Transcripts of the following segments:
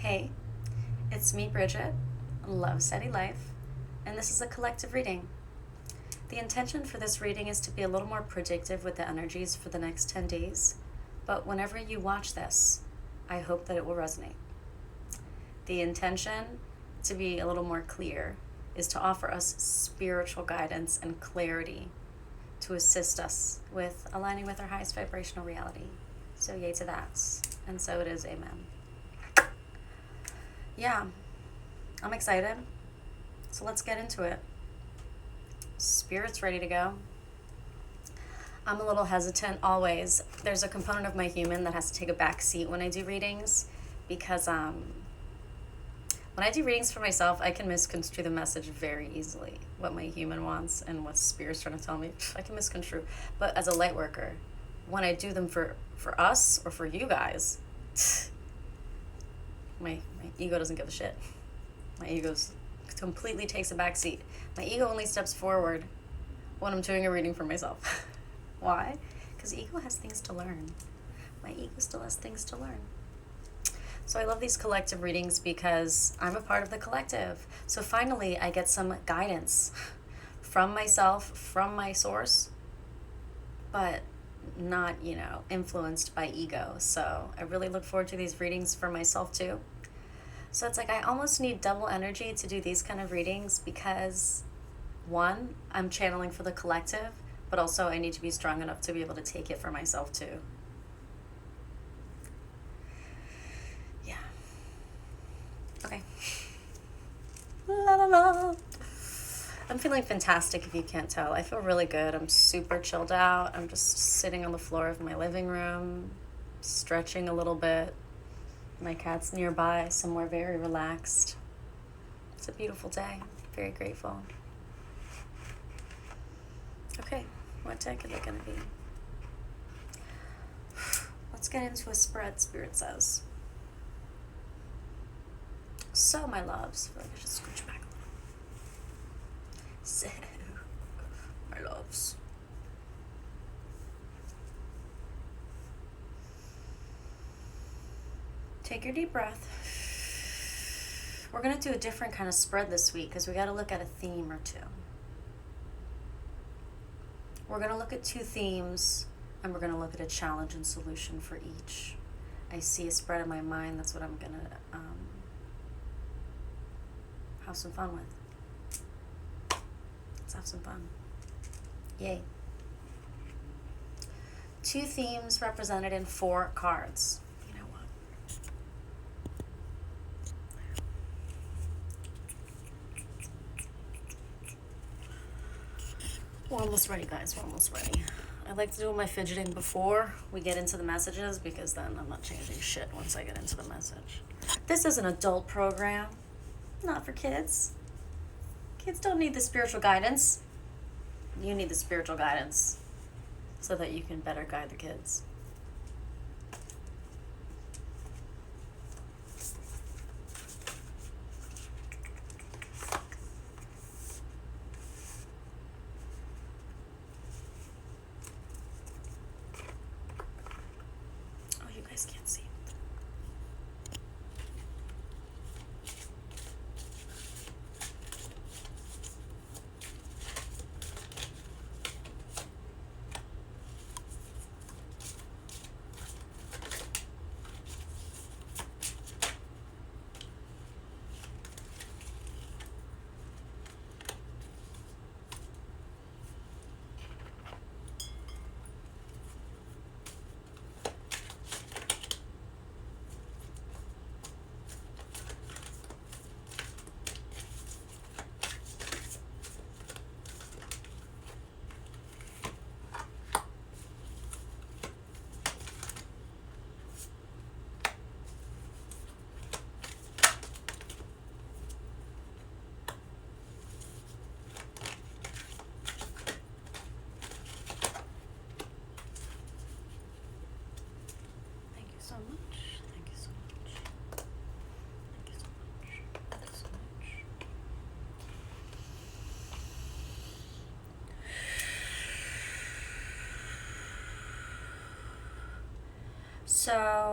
Hey, it's me, Brigette, Love Steady Life, and this is a collective reading. The intention for this reading is to be a little more predictive with the energies for the next 10 days, but whenever you watch this, I hope that it will resonate. The intention to be a little more clear is to offer us spiritual guidance and clarity to assist us with aligning with our highest vibrational reality. So yay to that, and so it is, amen. Yeah, I'm excited. So let's get into it. Spirit's ready to go. I'm a little hesitant always. There's a component of my human that has to take a back seat when I do readings because when I do readings for myself, I can misconstrue the message very easily. What my human wants and what Spirit's trying to tell me, I can misconstrue. But as a light worker, when I do them for us or for you guys, my ego doesn't give a shit. My ego completely takes a back seat. My ego only steps forward when I'm doing a reading for myself. Why? Because ego has things to learn. My ego still has things to learn. So I love these collective readings because I'm a part of the collective. So finally I get some guidance from myself, from my source, but not, influenced by ego. So I really look forward to these readings for myself too. So it's like I almost need double energy to do these kind of readings because, one, I'm channeling for the collective, but also I need to be strong enough to be able to take it for myself too. Yeah. Okay. La la la. I'm feeling fantastic if you can't tell. I feel really good. I'm super chilled out. I'm just sitting on the floor of my living room, stretching a little bit. My cat's nearby, somewhere very relaxed. It's a beautiful day. Very grateful. Okay, what deck are they going to be? Let's get into a spread, Spirit says. So, my loves, I feel like I should scooch back a little. So, my loves. Take your deep breath. We're going to do a different kind of spread this week because we got to look at a theme or two. We're going to look at two themes and we're going to look at a challenge and solution for each. I see a spread in my mind. That's what I'm going to have some fun with. Let's have some fun. Yay. Two themes represented in 4 cards. We're almost ready, guys. We're almost ready. I like to do my fidgeting before we get into the messages because then I'm not changing shit once I get into the message. This is an adult program, not for kids. Kids don't need the spiritual guidance. You need the spiritual guidance so that you can better guide the kids. Can't see.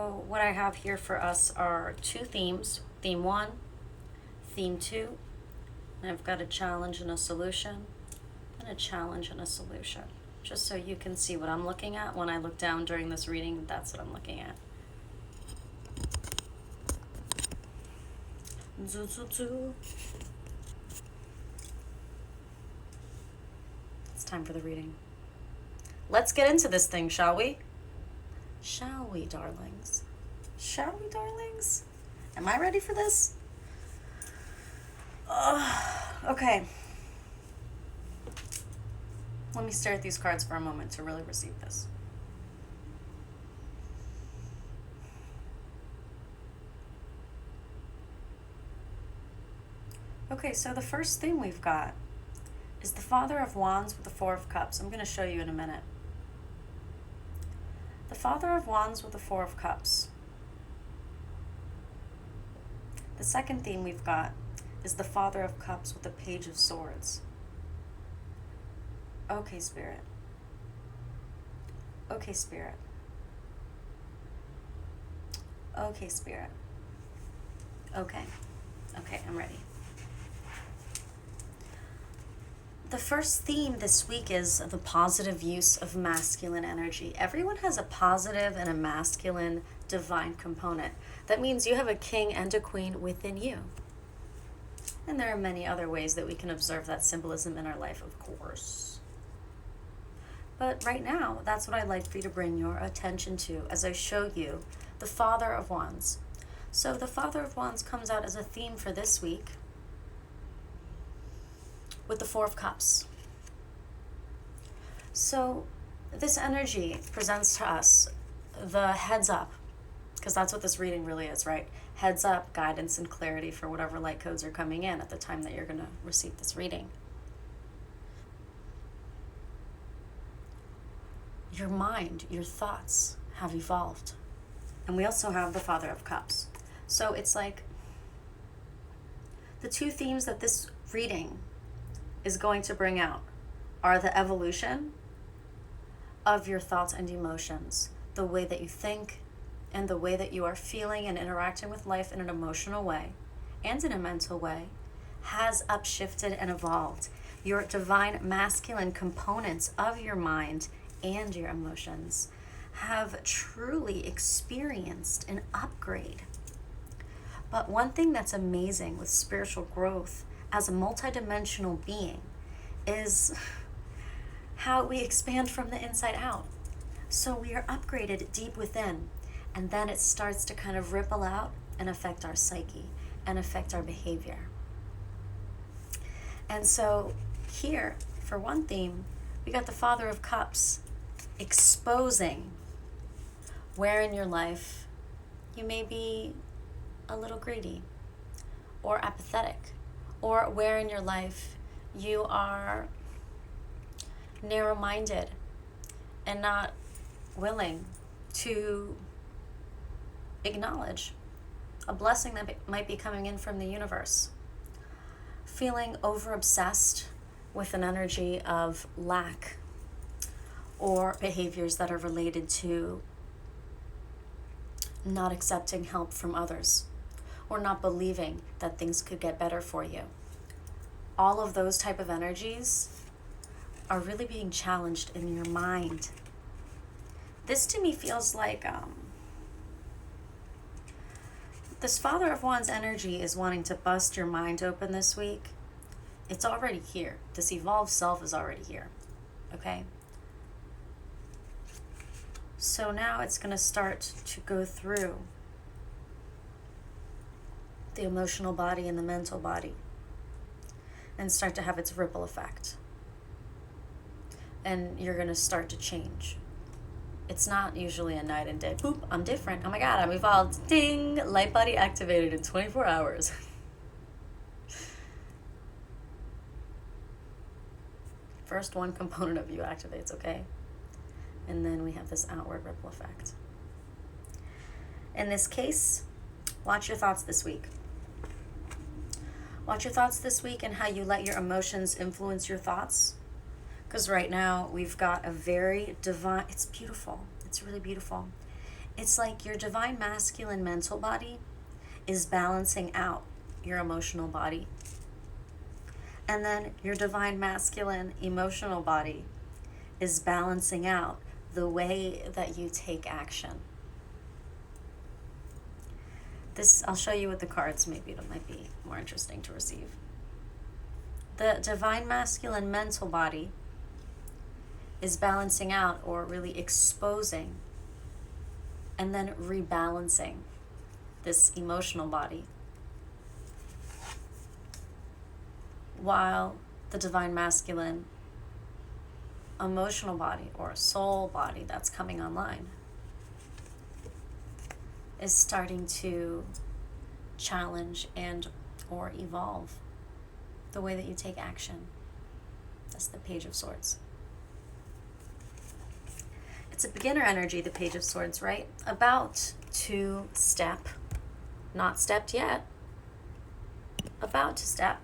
So what I have here for us are 2 themes. Theme 1, theme 2. And I've got a challenge and a solution, and a challenge and a solution. Just so you can see what I'm looking at. When I look down during this reading, that's what I'm looking at. It's time for the reading. Let's get into this thing, shall we? Shall we, darlings? Shall we, darlings? Am I ready for this? Okay. Let me stare at these cards for a moment to really receive this. Okay, so the first thing we've got is the Father of Wands with the Four of Cups. I'm going to show you in a minute. The Father of Wands with the Four of Cups. The second theme we've got is the Father of Cups with the Page of Swords. Okay, Spirit. Okay, Spirit. Okay, Spirit. Okay. Okay, I'm ready. The first theme this week is the positive use of masculine energy. Everyone has a positive and a masculine divine component. That means you have a king and a queen within you. And there are many other ways that we can observe that symbolism in our life, of course. But right now, that's what I'd like for you to bring your attention to as I show you the Father of Wands. So the Father of Wands comes out as a theme for this week with the Four of Cups. So this energy presents to us the heads up, because that's what this reading really is, right? Heads up, guidance and clarity for whatever light codes are coming in at the time that you're going to receive this reading. Your mind, your thoughts have evolved. And we also have the Father of Cups. So it's like the 2 themes that this reading is going to bring out are the evolution of your thoughts and emotions, the way that you think and the way that you are feeling and interacting with life in an emotional way and in a mental way has upshifted and evolved. Your divine masculine components of your mind and your emotions have truly experienced an upgrade. But one thing that's amazing with spiritual growth as a multidimensional being is how we expand from the inside out. So we are upgraded deep within, and then it starts to kind of ripple out and affect our psyche and affect our behavior. And so here, for one theme, we got the Father of Cups exposing where in your life you may be a little greedy or apathetic, or where in your life you are narrow-minded and not willing to acknowledge a blessing that might be coming in from the universe. Feeling over-obsessed with an energy of lack or behaviors that are related to not accepting help from others or not believing that things could get better for you. All of those type of energies are really being challenged in your mind. This to me feels like this Father of Wands energy is wanting to bust your mind open this week. It's already here. This evolved self is already here. Okay? So now it's going to start to go through the emotional body and the mental body and start to have its ripple effect. And you're going to start to change. It's not usually a night and day. Boop, I'm different. Oh my God, I'm evolved. Ding! Light body activated in 24 hours. First one component of you activates, okay? And then we have this outward ripple effect. In this case, watch your thoughts this week. Watch your thoughts this week and how you let your emotions influence your thoughts. Because right now we've got a very divine, it's beautiful. It's really beautiful. It's like your divine masculine mental body is balancing out your emotional body. And then your divine masculine emotional body is balancing out the way that you take action. This, I'll show you with the cards, maybe it might be more interesting to receive. The divine masculine mental body is balancing out, or really exposing and then rebalancing this emotional body, while the divine masculine emotional body, or soul body that's coming online, is starting to challenge and or evolve the way that you take action. That's the Page of Swords. It's a beginner energy, the Page of Swords, right? About to step, not stepped yet, about to step,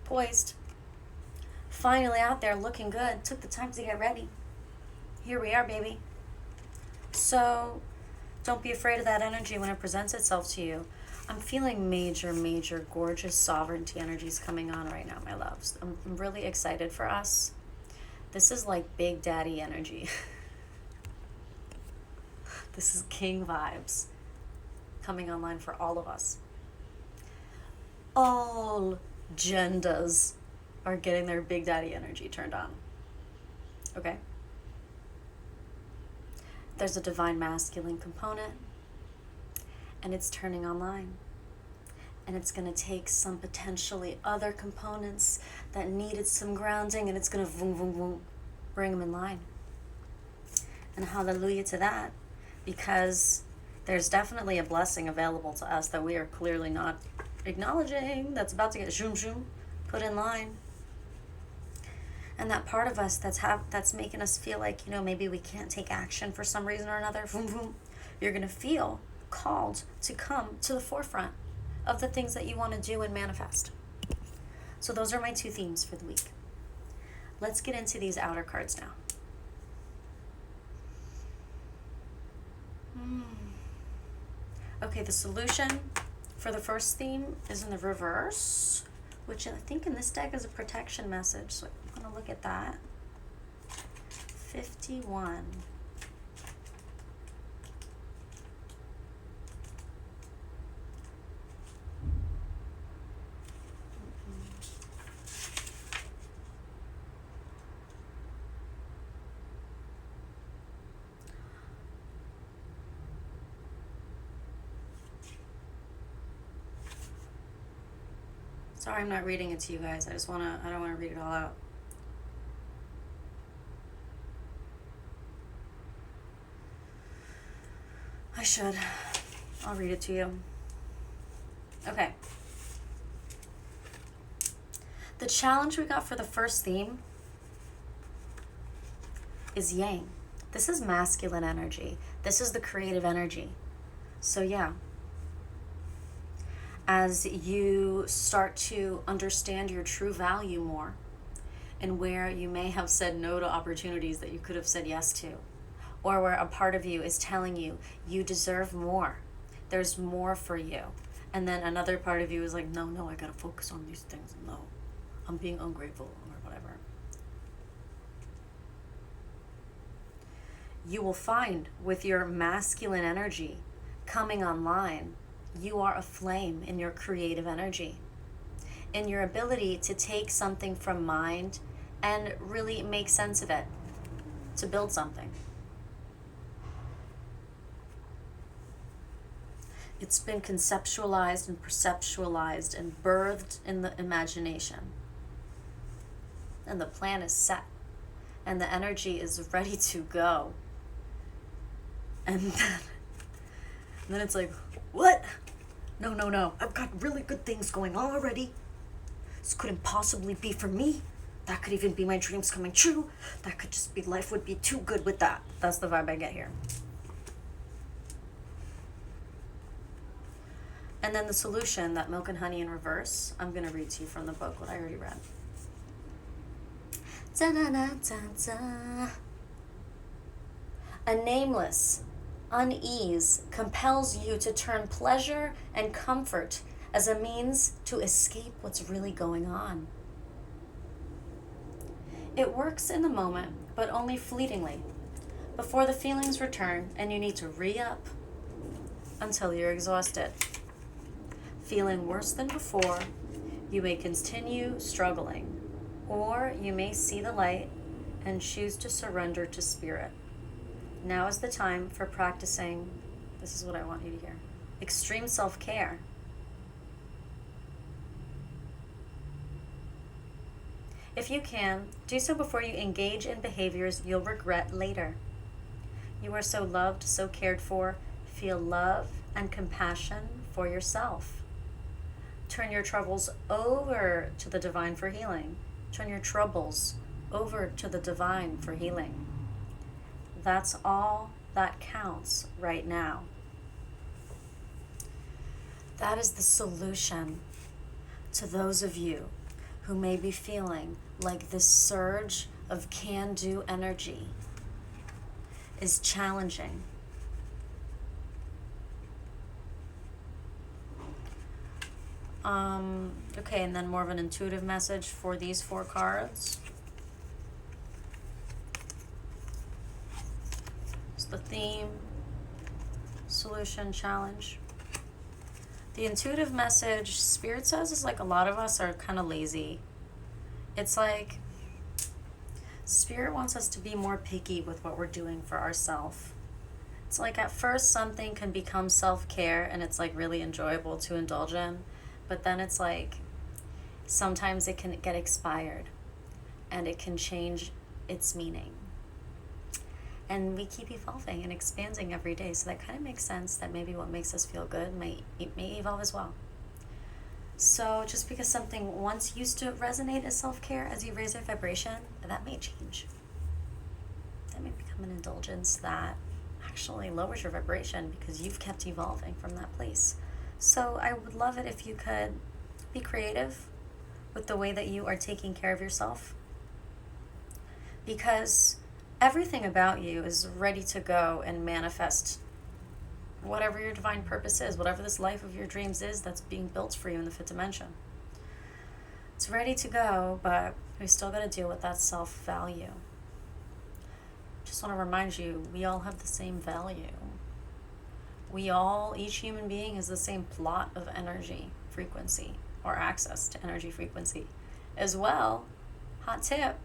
poised, finally out there looking good, took the time to get ready. Here we are, baby. So don't be afraid of that energy when it presents itself to you. I'm feeling major, gorgeous sovereignty energies coming on right now, my loves. I'm really excited for us. This is like Big Daddy energy. This is king vibes coming online for all of us. All genders are getting their Big Daddy energy turned on. Okay? There's a divine masculine component, and it's turning online. And it's going to take some potentially other components that needed some grounding, and it's going to boom, boom, boom, bring them in line. And hallelujah to that, because there's definitely a blessing available to us that we are clearly not acknowledging, that's about to get zoom, zoom, put in line. And that part of us that's making us feel like, maybe we can't take action for some reason or another, boom, boom, you're going to feel called to come to the forefront of the things that you want to do and manifest. So those are my two themes for the week. Let's get into these outer cards now. Okay, the solution for the first theme is in the reverse, which I think in this deck is a protection message. So I'm going to look at that. 51. Sorry, I'm not reading it to you guys. I don't want to read it all out. I should. I'll read it to you. Okay. The challenge we got for the first theme is yang. This is masculine energy. This is the creative energy. So yeah. As you start to understand your true value more, and where you may have said no to opportunities that you could have said yes to, or where a part of you is telling you you deserve more, there's more for you, and then another part of you is like, no, I gotta focus on these things, no, I'm being ungrateful or whatever. You will find with your masculine energy coming online, you are a flame in your creative energy, in your ability to take something from mind and really make sense of it, to build something. It's been conceptualized and perceptualized and birthed in the imagination. And the plan is set. And the energy is ready to go. And then it's like, what? No. I've got really good things going on already. This couldn't possibly be for me. That could even be my dreams coming true. That could just be, life would be too good with that. That's the vibe I get here. And then the solution, that milk and honey in reverse, I'm going to read to you from the book what I already read. Da-da-da-da-da. A nameless unease compels you to turn pleasure and comfort as a means to escape what's really going on. It works in the moment, but only fleetingly, before the feelings return and you need to re-up until you're exhausted. Feeling worse than before, you may continue struggling, or you may see the light and choose to surrender to spirit. Now is the time for practicing, this is what I want you to hear, extreme self-care. If you can, do so before you engage in behaviors you'll regret later. You are so loved, so cared for. Feel love and compassion for yourself. Turn your troubles over to the divine for healing. Turn your troubles over to the divine for healing. That's all that counts right now. That is the solution to those of you who may be feeling like this surge of can-do energy is challenging. Okay, and then more of an intuitive message for these 4 cards. It's the theme, solution, challenge. The intuitive message, Spirit says, is like a lot of us are kind of lazy. It's like Spirit wants us to be more picky with what we're doing for ourselves. It's like at first something can become self-care and it's like really enjoyable to indulge in, but then it's like sometimes it can get expired and it can change its meaning. And we keep evolving and expanding every day, so that kind of makes sense that maybe what makes us feel good may evolve as well. So just because something once used to resonate as self-care, as you raise your vibration, that may change. That may become an indulgence that actually lowers your vibration because you've kept evolving from that place. So I would love it if you could be creative with the way that you are taking care of yourself, because everything about you is ready to go and manifest whatever your divine purpose is, whatever this life of your dreams is that's being built for you in the 5th dimension. It's ready to go, but we still got to deal with that self-value. Just want to remind you, we all have the same value. Each human being has the same plot of energy frequency, or access to energy frequency. As well, hot tip,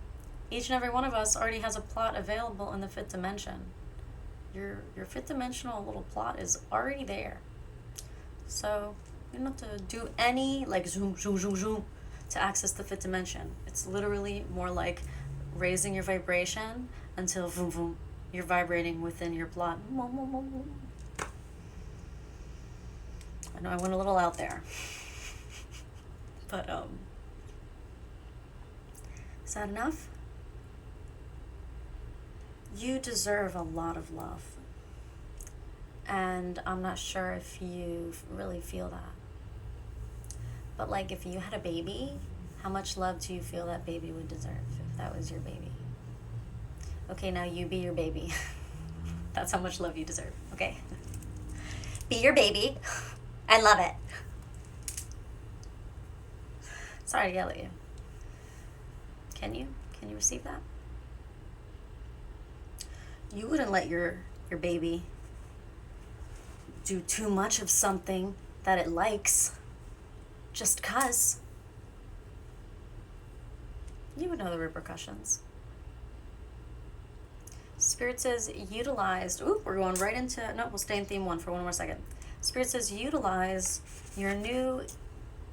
each and every one of us already has a plot available in the 5th dimension. Your 5th dimensional little plot is already there. So you don't have to do any like zoom, zoom, zoom, zoom to access the 5th dimension. It's literally more like raising your vibration until vroom, vroom, you're vibrating within your plot. I know I went a little out there. But is that enough? You deserve a lot of love. And I'm not sure if you really feel that. But like if you had a baby, how much love do you feel that baby would deserve if that was your baby? Okay, now you be your baby. That's how much love you deserve. Okay. Be your baby. I love it. Sorry to yell at you. Can you receive that? You wouldn't let your baby do too much of something that it likes just 'cause. You would know the repercussions. Spirit says utilized. Ooh, we're going right into, no, we'll stay in theme 1 for one more second. Spirit says utilize your new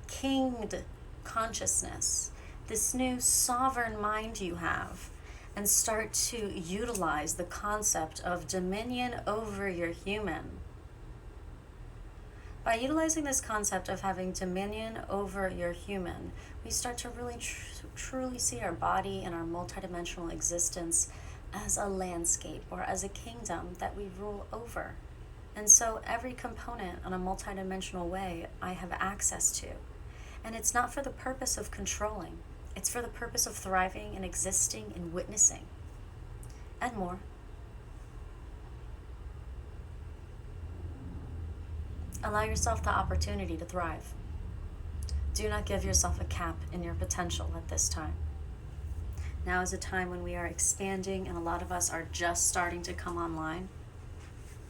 kinged consciousness, this new sovereign mind you have, and start to utilize the concept of dominion over your human. By utilizing this concept of having dominion over your human, we start to really truly see our body and our multidimensional existence as a landscape or as a kingdom that we rule over. And so every component on a multidimensional way I have access to. And it's not for the purpose of controlling. It's for the purpose of thriving and existing and witnessing, and more. Allow yourself the opportunity to thrive. Do not give yourself a cap in your potential at this time. Now is a time when we are expanding, and a lot of us are just starting to come online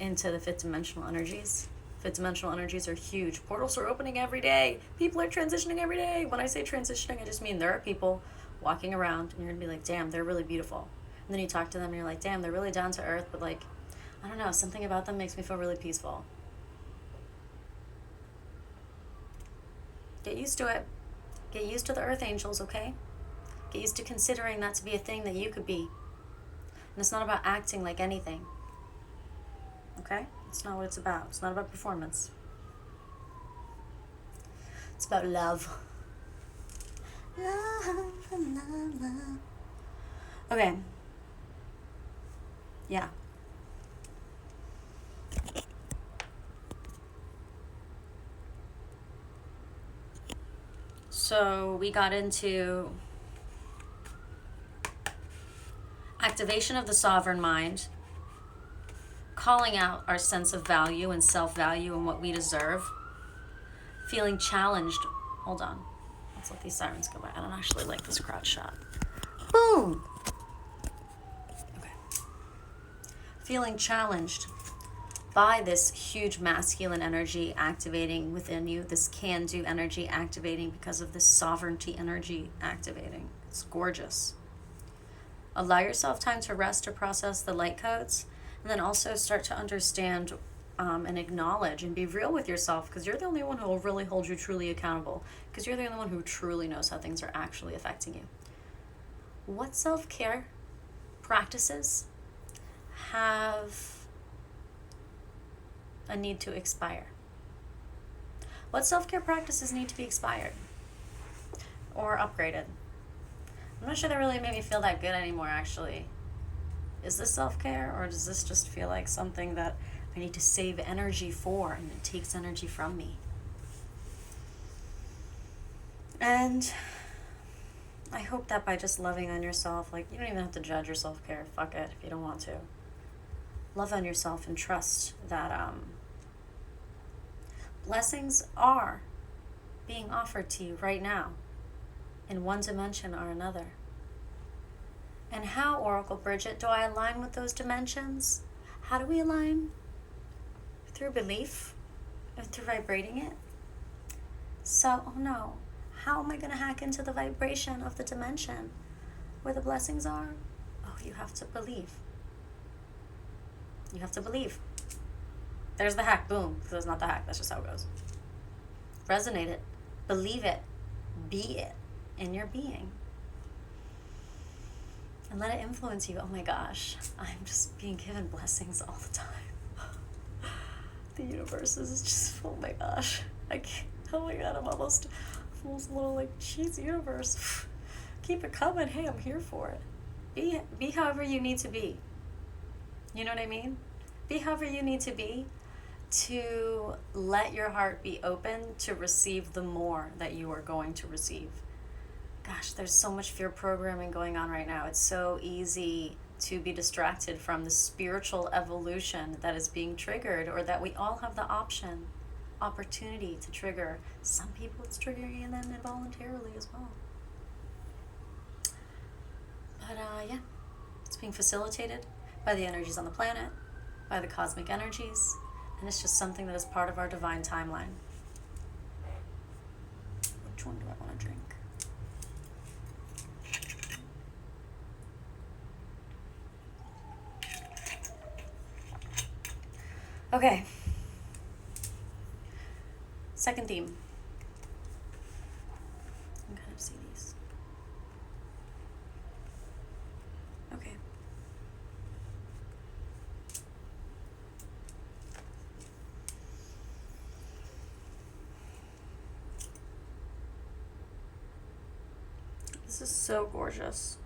into the fifth dimensional energies. Fifth dimensional energies are huge. Portals are opening every day. People are transitioning every day. When I say transitioning, I just mean there are people walking around and you're gonna be like, damn, they're really beautiful. And then you talk to them and you're like, damn, they're really down to earth, but like, I don't know, something about them makes me feel really peaceful. Get used to it. Get used to the earth angels, okay? Get used to considering that to be a thing that you could be. And it's not about acting like anything. Okay? It's not what it's about. It's not about performance. It's about love. Love, love, love. Okay. Yeah. So we got into activation of the sovereign mind, calling out our sense of value and self-value and what we deserve, feeling challenged. Hold on. Let's let these sirens go by. I don't actually like this crowd shot. Boom! Okay. Feeling challenged by this huge masculine energy activating within you, this can-do energy activating because of this sovereignty energy activating. It's gorgeous. Allow yourself time to rest, to process the light codes, and then also start to understand and acknowledge and be real with yourself, because you're the only one who will really hold you truly accountable, because you're the only one who truly knows how things are actually affecting you. What self-care practices have a need to expire? What self-care practices need to be expired or upgraded? I'm not sure that really made me feel that good anymore, actually. Is this self-care, or does this just feel like something that I need to save energy for, and it takes energy from me? And I hope that by just loving on yourself, like, you don't even have to judge your self-care. Fuck it if you don't want to. Love on yourself and trust that blessings are being offered to you right now in one dimension or another. And how, Oracle Brigette, do I align with those dimensions? How do we align? Through belief? Or through vibrating it? So, oh no, how am I going to hack into the vibration of the dimension where the blessings are? Oh, you have to believe. You have to believe. There's the hack. Boom. That's not the hack. That's just how it goes. Resonate it. Believe it. Be it in your being. And let it influence you. Oh my gosh. I'm just being given blessings all the time. The universe is just, oh my gosh. I can't. Oh my god, I'm almost a little like, jeez, universe. Keep it coming. Hey, I'm here for it. Be however you need to be. You know what I mean? Be however you need to be to let your heart be open to receive the more that you are going to receive. Gosh, there's so much fear programming going on right now. It's so easy to be distracted from the spiritual evolution that is being triggered, or that we all have the opportunity to trigger. Some people it's triggering them involuntarily as well. But yeah, it's being facilitated by the energies on the planet, by the cosmic energies, and it's just something that is part of our divine timeline. Which one do I want to drink? Okay. Second theme. I can kind of see these. Okay. This is so gorgeous.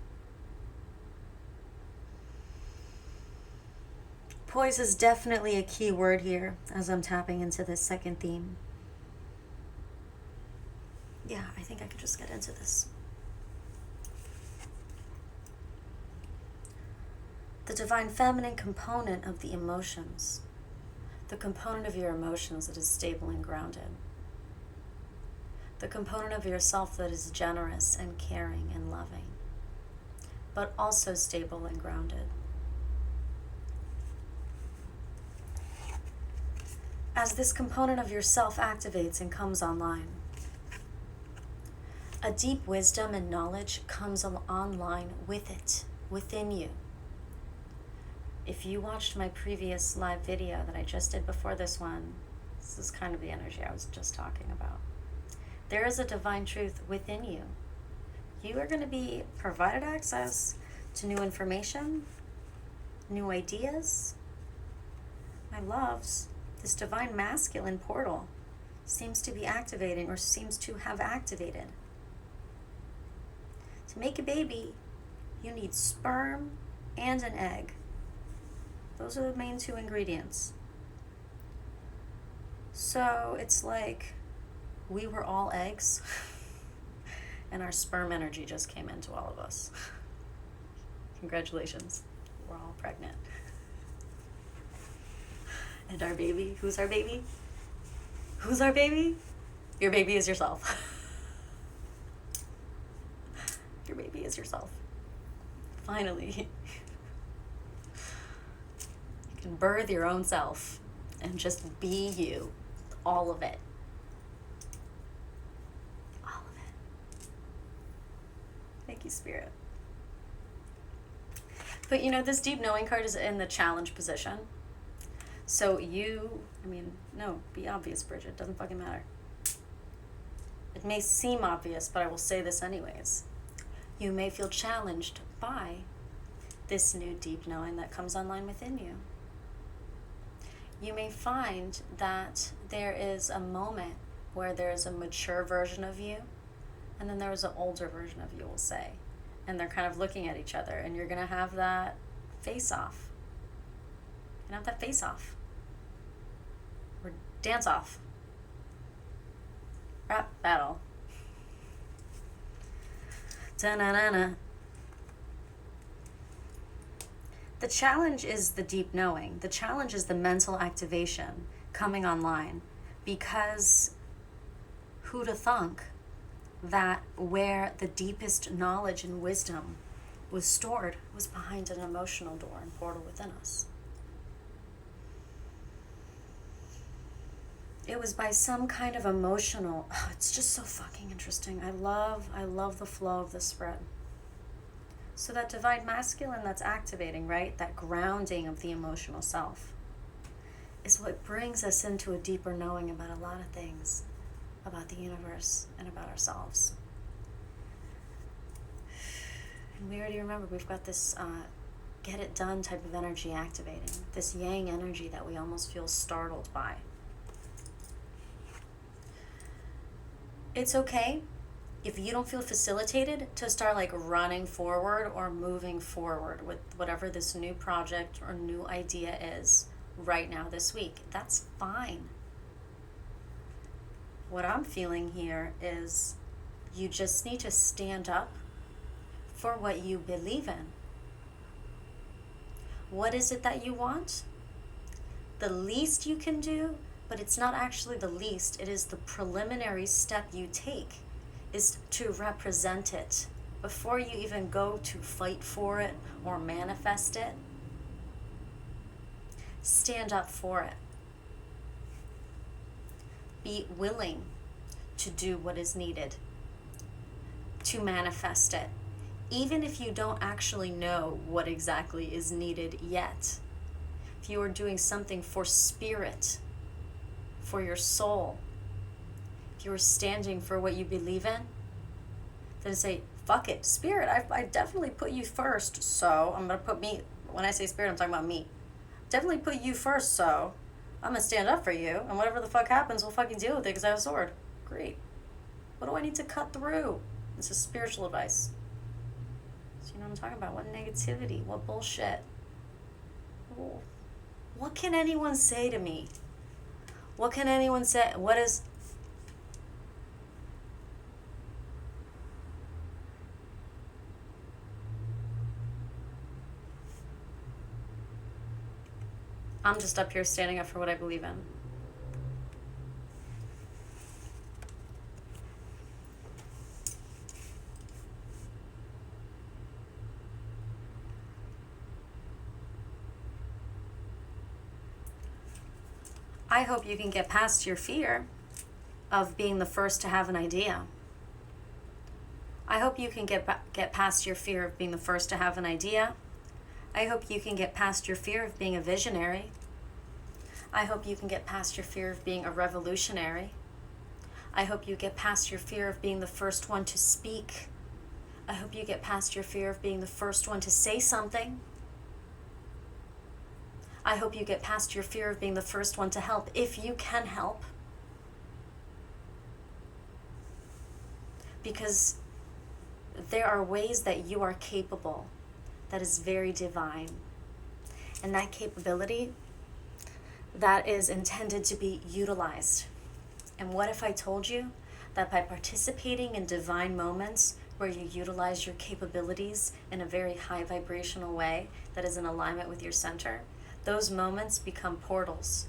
Poise is definitely a key word here as I'm tapping into this second theme. Yeah, I think I could just get into this. the divine feminine component of the emotions, the component of your emotions that is stable and grounded, the component of yourself that is generous and caring and loving, but also stable and grounded. As this component of yourself activates and comes online, a deep wisdom and knowledge comes online with it, within you. If you watched my previous live video that I just did before this one, this is kind of the energy I was just talking about. There is a divine truth within you. You are going to be provided access to new information, new ideas. My loves, this divine masculine portal seems to be activating, or seems to have activated. To make a baby, you need sperm and an egg. Those are the main two ingredients. So it's like we were all eggs and our sperm energy just came into all of us. Congratulations, we're all pregnant. And our baby, who's our baby? Who's our baby? Your baby is yourself. Your baby is yourself. Finally. You can birth your own self and just be you. All of it. All of it. Thank you, Spirit. But you know, this deep knowing card is in the challenge position. So be obvious, Bridget. Doesn't fucking matter. It may seem obvious, but I will say this anyways. You may feel challenged by this new deep knowing that comes online within you. You may find that there is a moment where there is a mature version of you, and then there is an older version of you, we'll say. And they're kind of looking at each other, and you're going to have that face-off. You're going to have that face-off. Or dance-off. Rap battle. Da-na-na-na. The challenge is the deep knowing. The challenge is the mental activation coming online, because who'd have thunk that where the deepest knowledge and wisdom was stored was behind an emotional door and portal within us. It was by some kind of emotional, it's just so fucking interesting. I love the flow of this spread. So that divine masculine that's activating, right? That grounding of the emotional self is what brings us into a deeper knowing about a lot of things, about the universe and about ourselves. And we already remember we've got this get it done type of energy activating, this yang energy that we almost feel startled by. It's okay if you don't feel facilitated to start like running forward or moving forward with whatever this new project or new idea is right now this week. That's fine. What I'm feeling here is you just need to stand up for what you believe in. What is it that you want? The least you can do, but it's not actually the least, it is the preliminary step you take, is to represent it before you even go to fight for it or manifest it. Stand up for it. Be willing to do what is needed to manifest it, even if you don't actually know what exactly is needed yet. If you are doing something for spirit, for your soul, if you are standing for what you believe in, then say, fuck it, Spirit, I definitely put you first, so I'm going to put me, when I say Spirit, I'm talking about me. Definitely put you first, so I'm going to stand up for you, and whatever the fuck happens, we'll fucking deal with it because I have a sword. Great. What do I need to cut through? This is spiritual advice. So you know what I'm talking about? What negativity? What bullshit? What can anyone say to me? What can anyone say? What is... I'm just up here standing up for what I believe in. I hope you can get past your fear of being the first to have an idea. I hope you can get past your fear of being the first to have an idea. I hope you can get past your fear of being a visionary. I hope you can get past your fear of being a revolutionary. I hope you get past your fear of being the first one to speak. I hope you get past your fear of being the first one to say something. I hope you get past your fear of being the first one to help, if you can help. Because there are ways that you are capable that is very divine. And that capability, that is intended to be utilized. And what if I told you that by participating in divine moments where you utilize your capabilities in a very high vibrational way that is in alignment with your center, those moments become portals.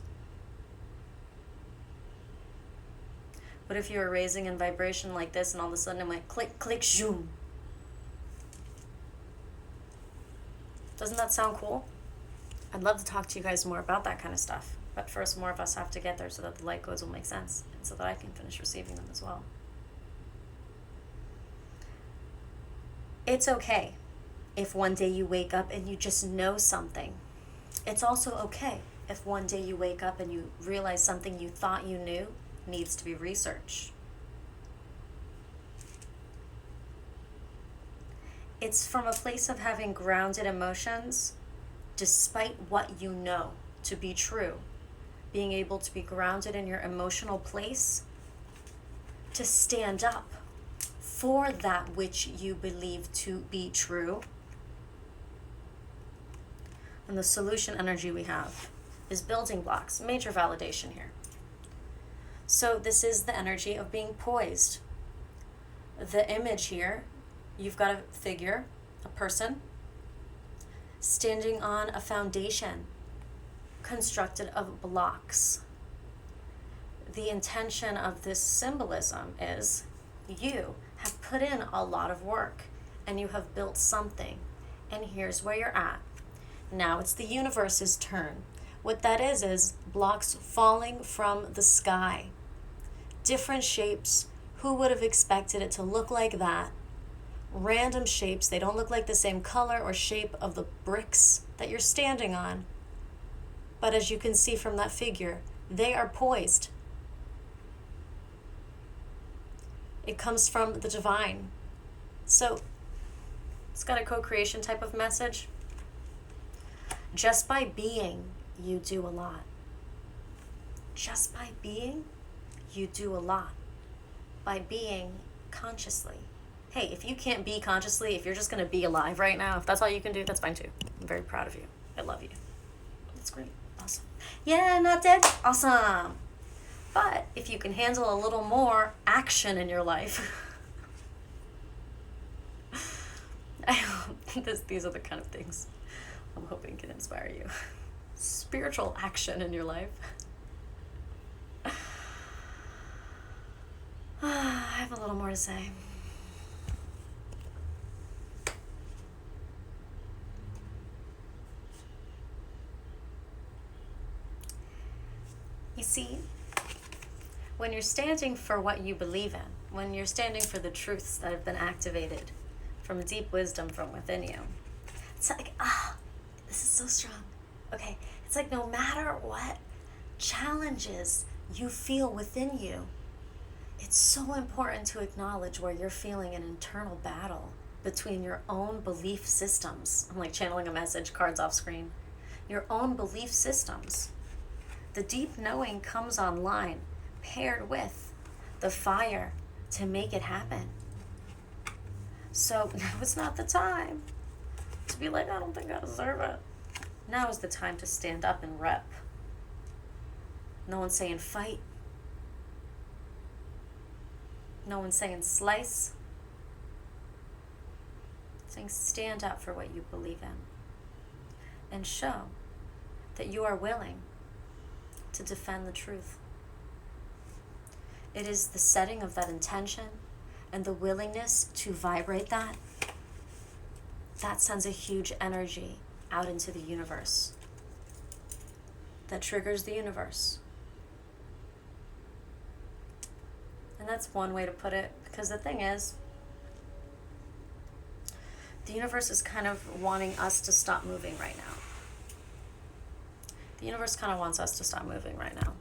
What if you were raising in vibration like this and all of a sudden it went click, click, zoom? Doesn't that sound cool? I'd love to talk to you guys more about that kind of stuff. But first, more of us have to get there so that the light codes will make sense and so that I can finish receiving them as well. It's okay if one day you wake up and you just know something. It's also okay if one day you wake up and you realize something you thought you knew needs to be researched. It's from a place of having grounded emotions, despite what you know to be true, being able to be grounded in your emotional place, to stand up for that which you believe to be true. And the solution energy we have is building blocks, major validation here. So this is the energy of being poised. The image here, you've got a figure, a person, standing on a foundation constructed of blocks. The intention of this symbolism is you have put in a lot of work and you have built something, and here's where you're at. Now it's the universe's turn. What that is blocks falling from the sky. Different shapes. Who would have expected it to look like that? Random shapes. They don't look like the same color or shape of the bricks that you're standing on. But as you can see from that figure, they are poised. It comes from the divine. So it's got a co-creation type of message. Just by being, you do a lot. Just by being, you do a lot. By being consciously. Hey, if you can't be consciously, if you're just going to be alive right now, if that's all you can do, that's fine too. I'm very proud of you. I love you. That's great. Awesome. Yeah, not dead. Awesome. But if you can handle a little more action in your life, these are the kind of things I'm hoping can inspire you. Spiritual action in your life. I have a little more to say. You see, when you're standing for what you believe in, when you're standing for the truths that have been activated from deep wisdom from within you, it's like, this is so strong. Okay, it's like no matter what challenges you feel within you, it's so important to acknowledge where you're feeling an internal battle between your own belief systems. I'm like channeling a message, cards off screen. Your own belief systems. The deep knowing comes online, paired with the fire to make it happen. So now is not the time to be like, I don't think I deserve it. Now is the time to stand up and rep. No one's saying fight. No one's saying slice. It's saying stand up for what you believe in. And show that you are willing to defend the truth. It is the setting of that intention and the willingness to vibrate that sends a huge energy out into the universe. That triggers the universe. And that's one way to put it, because the thing is, the universe is kind of wanting us to stop moving right now. The universe kind of wants us to stop moving right now.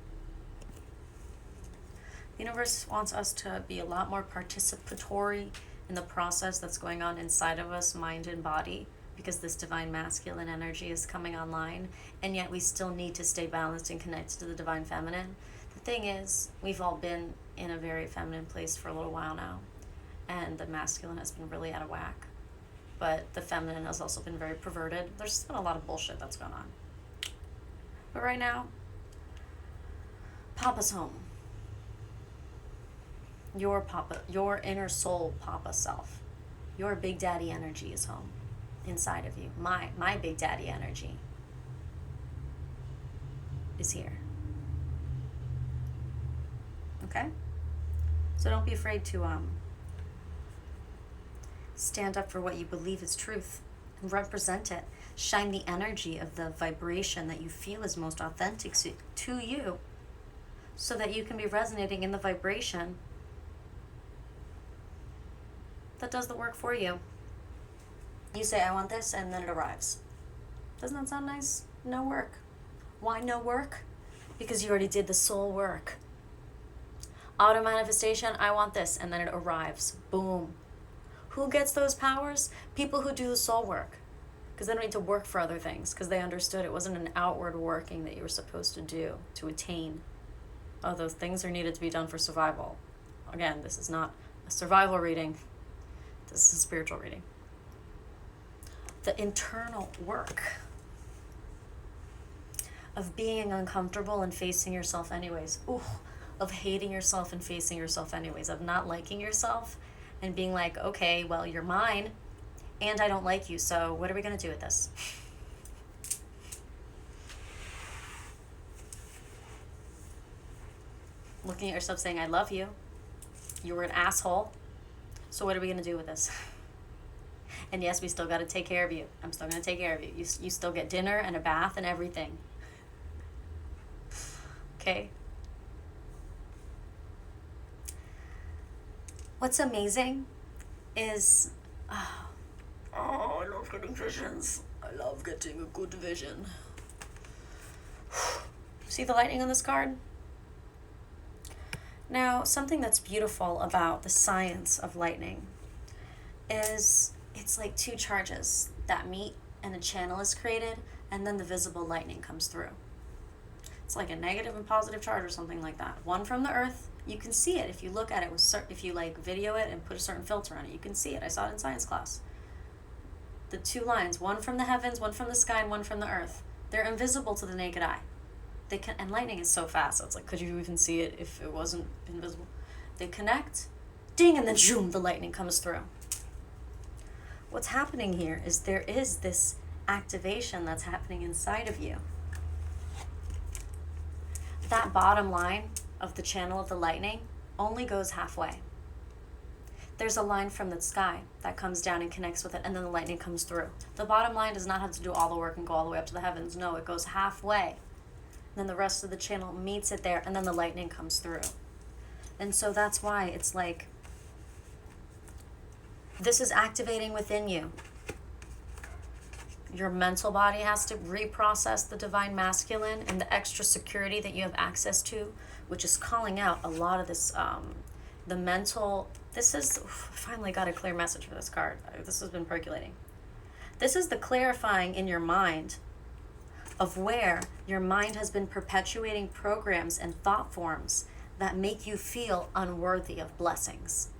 The universe wants us to be a lot more participatory in the process that's going on inside of us, mind and body, because this divine masculine energy is coming online, and yet we still need to stay balanced and connected to the divine feminine. The thing is, we've all been in a very feminine place for a little while now, and the masculine has been really out of whack, but the feminine has also been very perverted. There's just been a lot of bullshit that's going on. But right now, Papa's home. Your Papa, your inner soul Papa self, your Big Daddy energy is home inside of you. My Big Daddy energy is here. Okay? So don't be afraid to stand up for what you believe is truth and represent it. Shine the energy of the vibration that you feel is most authentic to you, so that you can be resonating in the vibration that does the work for you. You say, I want this, and then it arrives. Doesn't that sound nice? No work. Why no work? Because you already did the soul work. Auto manifestation, I want this, and then it arrives. Boom. Who gets those powers? People who do the soul work. Because they don't need to work for other things, because they understood it wasn't an outward working that you were supposed to do to attain. Oh, those things are needed to be done for survival. Again, this is not a survival reading. This is a spiritual reading. The internal work of being uncomfortable and facing yourself anyways. Ooh, of hating yourself and facing yourself anyways. Of not liking yourself and being like, okay, well, you're mine and I don't like you, so what are we going to do with this? Looking at yourself saying, I love you. You were an asshole. So what are we going to do with this? And yes, we still got to take care of you. I'm still going to take care of you. You still get dinner and a bath and everything. Okay? What's amazing is... Oh, I love getting visions. I love getting a good vision. See the lightning on this card? Now, something that's beautiful about the science of lightning is it's like two charges that meet and a channel is created, and then the visible lightning comes through. It's like a negative and positive charge or something like that. One from the earth, you can see it if you look at it with if you like video it and put a certain filter on it, you can see it. I saw it in science class. The two lines, one from the heavens, one from the sky, and one from the earth. They're invisible to the naked eye. And lightning is so fast, so it's like, could you even see it if it wasn't invisible? They connect, ding, and then zoom, the lightning comes through. What's happening here is there is this activation that's happening inside of you. That bottom line of the channel of the lightning only goes halfway. There's a line from the sky that comes down and connects with it, and then the lightning comes through. The bottom line does not have to do all the work and go all the way up to the heavens. No, it goes halfway. Then the rest of the channel meets it there, and then the lightning comes through. And so that's why it's like, this is activating within you. Your mental body has to reprocess the divine masculine and the extra security that you have access to, which is calling out a lot of this, the mental, this is, finally got a clear message for this card. This has been percolating. This is the clarifying in your mind of where your mind has been perpetuating programs and thought forms that make you feel unworthy of blessings.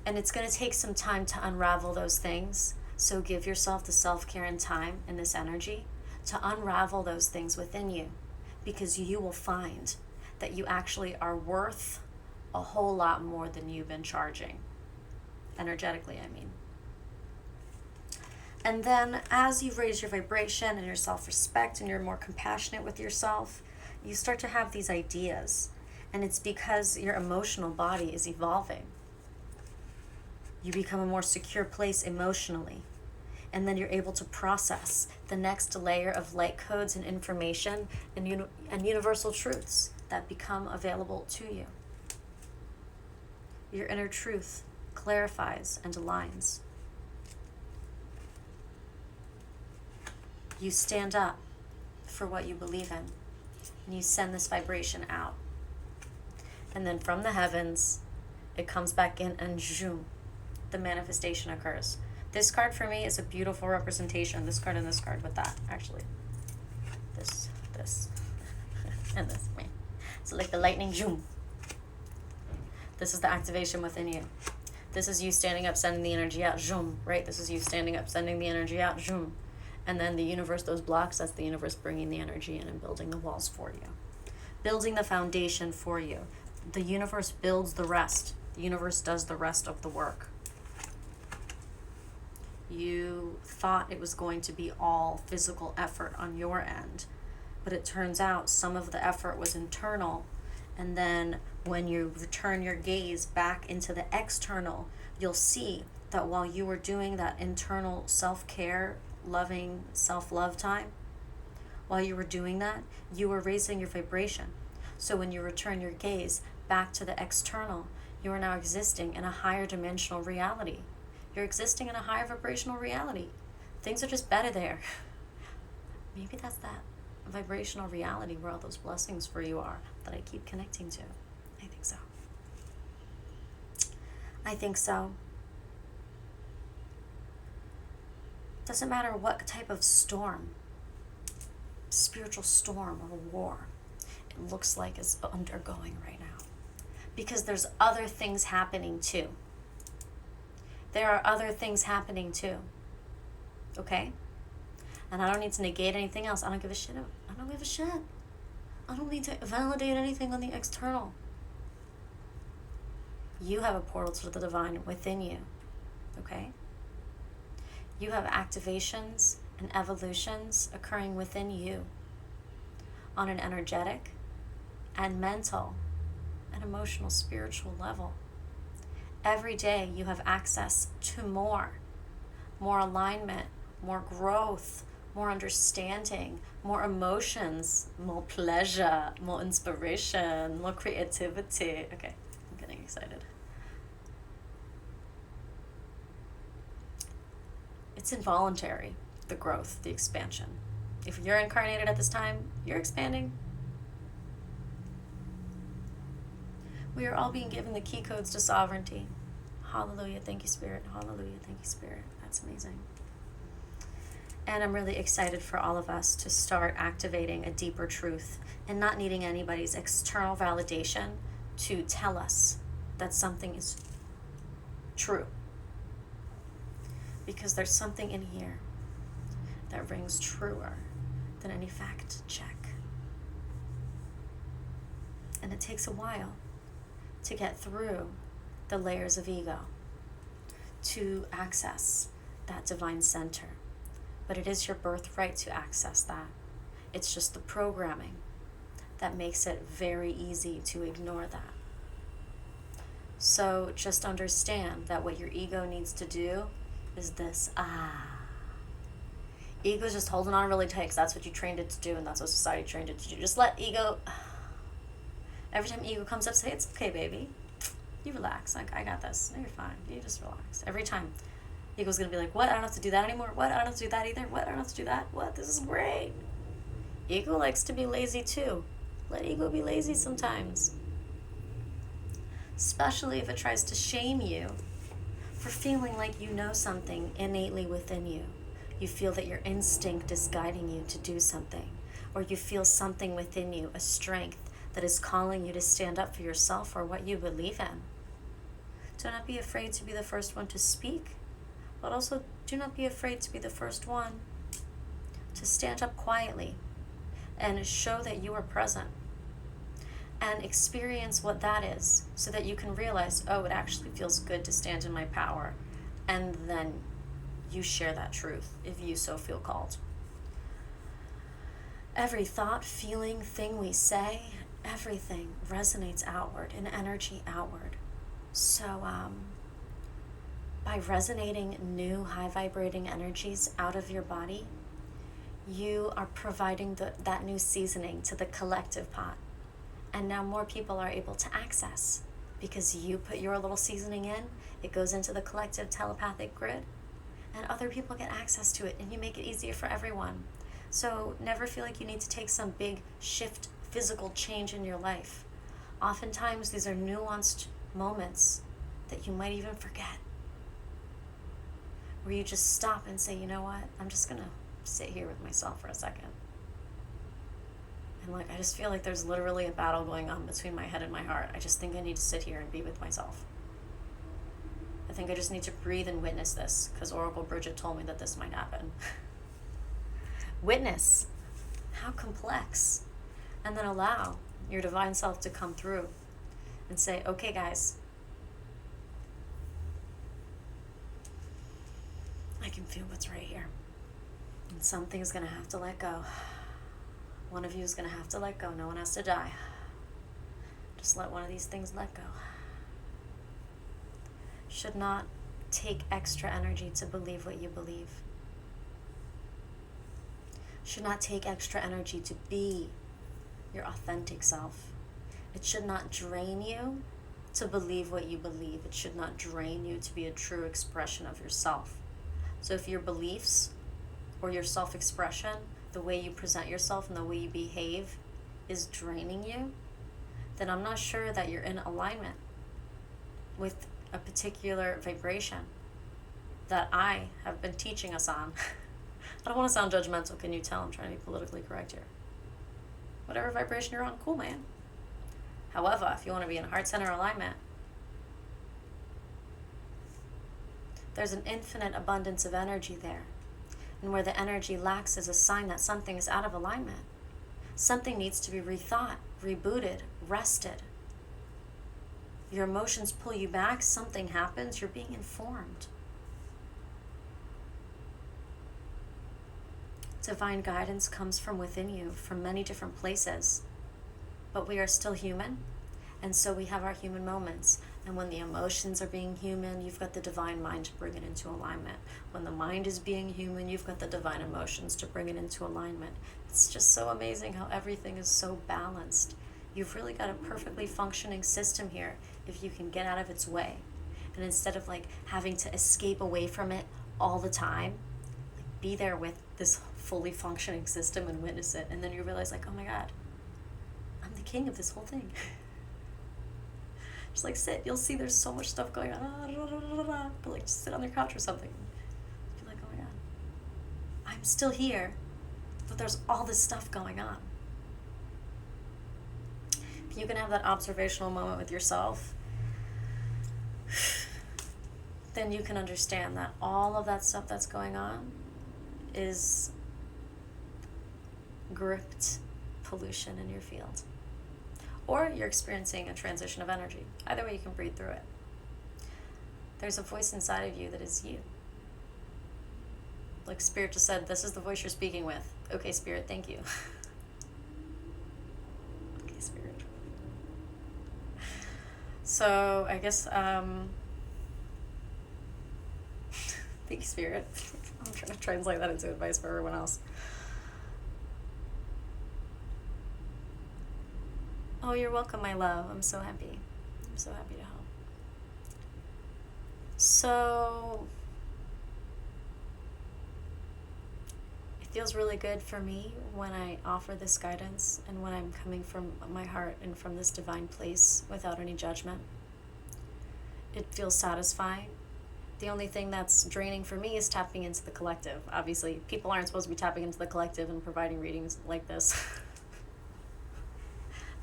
And it's going to take some time to unravel those things. So give yourself the self-care and time in this energy to unravel those things within you, because you will find that you actually are worth a whole lot more than you've been charging. Energetically, I mean. And then as you raise your vibration and your self-respect and you're more compassionate with yourself, you start to have these ideas. And it's because your emotional body is evolving. You become a more secure place emotionally. And then you're able to process the next layer of light codes and information and universal truths that become available to you. Your inner truth clarifies and aligns. You stand up for what you believe in, and you send this vibration out. And then from the heavens, it comes back in, and zoom, the manifestation occurs. This card for me is a beautiful representation. This card and this card with that, actually. This, and this. So like the lightning, zoom. This is the activation within you. This is you standing up, sending the energy out, zoom, right? This is you standing up, sending the energy out, zoom. And then the universe, those blocks, that's the universe bringing the energy in and building the walls for you. Building the foundation for you. The universe builds the rest. The universe does the rest of the work. You thought it was going to be all physical effort on your end, but it turns out some of the effort was internal, and then when you return your gaze back into the external, you'll see that while you were doing that internal self-care, loving, self-love time, while you were doing that, you were raising your vibration. So when you return your gaze back to the external, you are now existing in a higher dimensional reality. You're existing in a higher vibrational reality. Things are just better there. Maybe that's that vibrational reality where all those blessings for you are that I keep connecting to. I think so. I think so. Doesn't matter what type of storm, spiritual storm or war it looks like is undergoing right now. Because there's other things happening too. There are other things happening too. Okay? And I don't need to negate anything else. I don't give a shit. I don't give a shit. I don't need to validate anything on the external. You have a portal to the divine within you. Okay? You have activations and evolutions occurring within you on an energetic and mental and emotional, spiritual level. Every day you have access to more alignment, more growth, more understanding, more emotions, more pleasure, more inspiration, more creativity. Okay, I'm getting excited. It's involuntary, the growth, the expansion. If you're incarnated at this time, you're expanding. We are all being given the key codes to sovereignty. Hallelujah, thank you, Spirit. Hallelujah, thank you, Spirit. That's amazing. And I'm really excited for all of us to start activating a deeper truth and not needing anybody's external validation to tell us that something is true. Because there's something in here that rings truer than any fact check. And it takes a while to get through the layers of ego to access that divine center. But it is your birthright to access that. It's just the programming that makes it very easy to ignore that. So just understand that what your ego needs to do is this. Ego's just holding on really tight because that's what you trained it to do, and that's what society trained it to do. Just let ego, every time ego comes up, say, it's okay, baby. You relax. Like, I got this. No, you're fine. You just relax. Every time. Ego's going to be like, what? I don't have to do that anymore. What? I don't have to do that either. What? I don't have to do that. What? This is great. Ego likes to be lazy too. Let ego be lazy sometimes. Especially if it tries to shame you for feeling like you know something innately within you. You feel that your instinct is guiding you to do something. Or you feel something within you, a strength that is calling you to stand up for yourself or what you believe in. Do not be afraid to be the first one to speak, but also do not be afraid to be the first one to stand up quietly and show that you are present and experience what that is so that you can realize, oh, it actually feels good to stand in my power. And then you share that truth if you so feel called. Every thought, feeling, thing we say, everything resonates outward, in energy outward. So by resonating new high vibrating energies out of your body, you are providing that new seasoning to the collective pot. And now more people are able to access, because you put your little seasoning in, it goes into the collective telepathic grid, and other people get access to it, and you make it easier for everyone. So never feel like you need to take some big shift, physical change in your life. Oftentimes these are nuanced moments that you might even forget, where you just stop and say, you know what, I'm just gonna sit here with myself for a second. And I just feel like there's literally a battle going on between my head and my heart. I just think I need to sit here and be with myself. I think I just need to breathe and witness this, because Oracle Brigette told me that this might happen. Witness how complex, and then allow your divine self to come through and say, okay guys, I can feel what's right here, and something's gonna have to let go. One of you is gonna have to let go. No one has to die. Just let one of these things let go. Should not take extra energy to believe what you believe. Should not take extra energy to be your authentic self. It should not drain you to believe what you believe. It should not drain you to be a true expression of yourself. So if your beliefs or your self-expression, the way you present yourself and the way you behave is draining you, then I'm not sure that you're in alignment with a particular vibration that I have been teaching us on. I don't want to sound judgmental, can you tell? I'm trying to be politically correct here. Whatever vibration you're on, cool, man. However, if you want to be in heart center alignment, there's an infinite abundance of energy there. And where the energy lacks is a sign that something is out of alignment. Something needs to be rethought, rebooted, rested. Your emotions pull you back, something happens, you're being informed. Divine guidance comes from within you, from many different places. But we are still human, and so we have our human moments. And when the emotions are being human, you've got the divine mind to bring it into alignment. When the mind is being human, you've got the divine emotions to bring it into alignment. It's just so amazing how everything is so balanced. You've really got a perfectly functioning system here if you can get out of its way. And instead of having to escape away from it all the time, be there with this fully functioning system and witness it. And then you realize oh my God, I'm the king of this whole thing. Just sit, you'll see there's so much stuff going on. But just sit on your couch or something. Be oh my God, I'm still here, but there's all this stuff going on. If you can have that observational moment with yourself, then you can understand that all of that stuff that's going on is gripped pollution in your field. Or you're experiencing a transition of energy. Either way, you can breathe through it. There's a voice inside of you that is you. Spirit just said, this is the voice you're speaking with. Okay, Spirit, thank you. Okay, Spirit. So, I guess, thank you, Spirit. I'm trying to translate that into advice for everyone else. Oh, you're welcome, my love. I'm so happy. I'm so happy to help. So, it feels really good for me when I offer this guidance and when I'm coming from my heart and from this divine place without any judgment. It feels satisfying. The only thing that's draining for me is tapping into the collective. Obviously, people aren't supposed to be tapping into the collective and providing readings like this.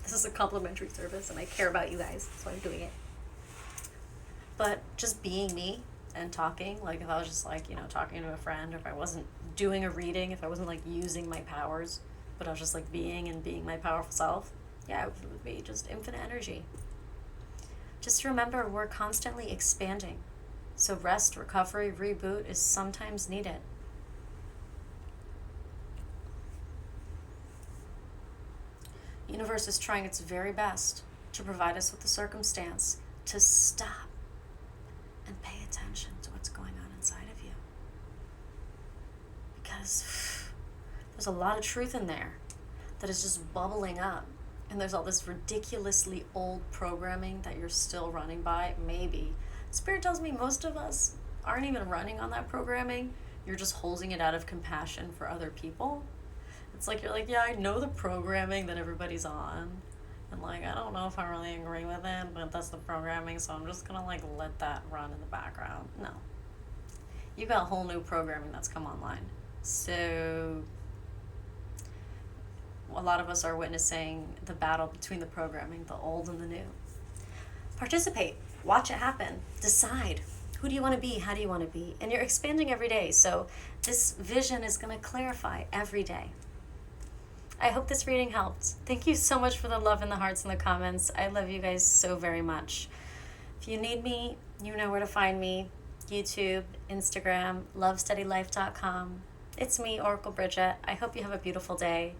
This is a complimentary service, and I care about you guys, so I'm doing it. But just being me and talking, if I was just talking to a friend, or if I wasn't doing a reading, if I wasn't using my powers, but I was just being my powerful self, yeah, it would be just infinite energy. Just remember, we're constantly expanding. So rest, recovery, reboot is sometimes needed. The universe is trying its very best to provide us with the circumstance to stop and pay attention to what's going on inside of you. Because there's a lot of truth in there that is just bubbling up. And there's all this ridiculously old programming that you're still running by, maybe. Spirit tells me most of us aren't even running on that programming. You're just holding it out of compassion for other people. It's like you're like, yeah, I know the programming that everybody's on. And like, I don't know if I really agree with it, but that's the programming, so I'm just gonna like let that run in the background. No. You got a whole new programming that's come online. So a lot of us are witnessing the battle between the programming, the old and the new. Participate. Watch it happen. Decide. Who do you want to be? How do you want to be? And you're expanding every day. So this vision is going to clarify every day. I hope this reading helped. Thank you so much for the love and the hearts and the comments. I love you guys so very much. If you need me, you know where to find me. YouTube, Instagram, lovesteadylife.com. It's me, Oracle Brigette. I hope you have a beautiful day.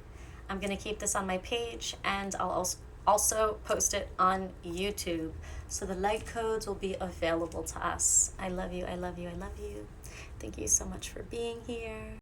I'm going to keep this on my page, and I'll also post it on YouTube. So the Lightcodes will be available to us. I love you, I love you, I love you. Thank you so much for being here.